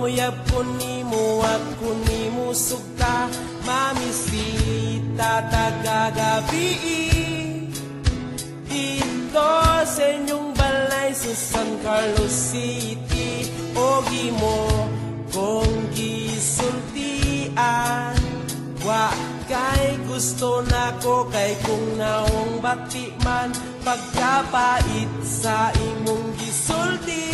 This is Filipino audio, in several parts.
uyab ko nimo ako nimo sugta mamisita tagagabi dito sa inyong balay sa San Carlos City o gimo kong gisultian wa kay gusto nako kay kung naong bati man pagkapait sa imong gisulti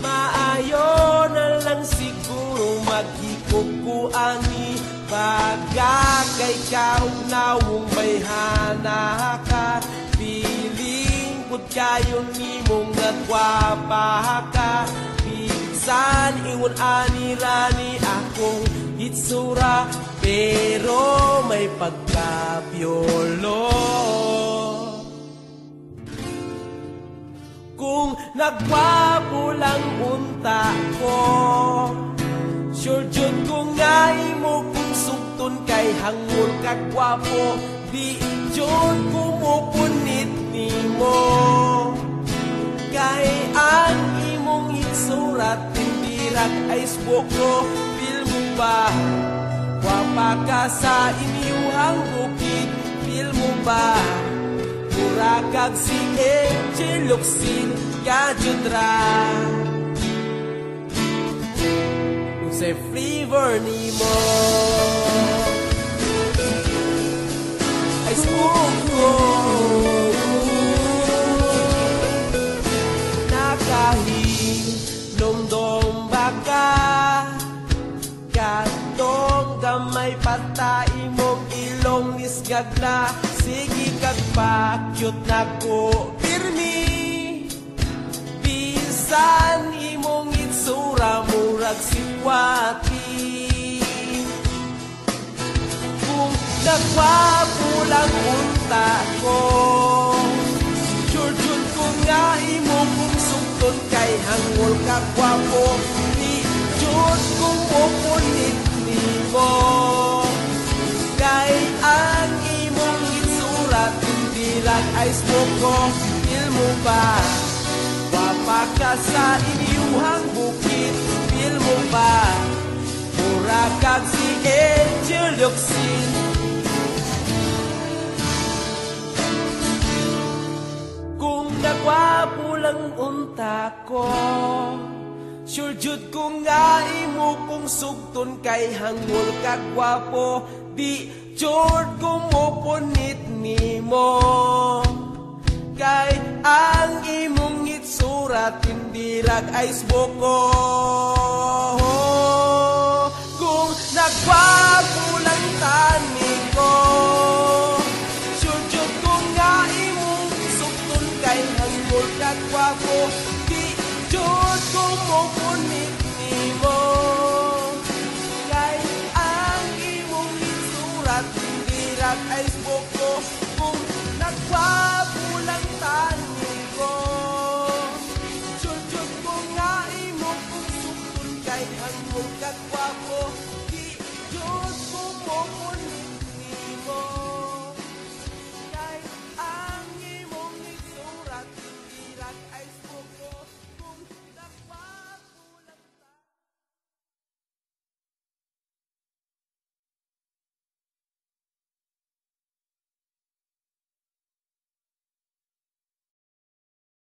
maayo na lang siguro maghikog ko ani baga kay kaugnaong bayhana ka piling pud kayo nimong nagwapa ka bisan ingon ani rani akong itsura pero may pagkapiolo kung nagwapo lang unta ko sure jud ko nga imo kung sugton kay hangol kagwapo di jud ko mo punit nimo kay ang imong isurat tindirat ay sboko feel mo ba wapa ka sa inyuhang bukid feel mo ba mura kag si Angel Locsin kajudra sa flavor nimo ay smoke nakahinomdom baka katong gamay patay mong ilong nisgagla sige kagpakyot na ko pirmi bisan imong itsura murag sitwati kung nagwapo lang unta ko sure jud ko nga imo kung sugton kay hangol kagwapo di jud kung pupunit nimo kay ang imong itsura tindilag ay smoko feel mo ba wapa ka sa inyuhang bukid feel mo ba mura kag si Angel Locsin kung nagwapo lang unta ko sure jud ko nga imo kung sugton kay hangol kagwapo di jud ko mo punit nimo kay ang imong itsura tindirag ay sboko kung nagwapo lang tani ko sure jud ko nga imong sugton kay hangol kagwapo di jud ko mo punit nimo kay ang imong itsura tindirag ay sboko kung nagwapo lang tani ko sure jud ko nga imo kung sugton kay hangol kagwapo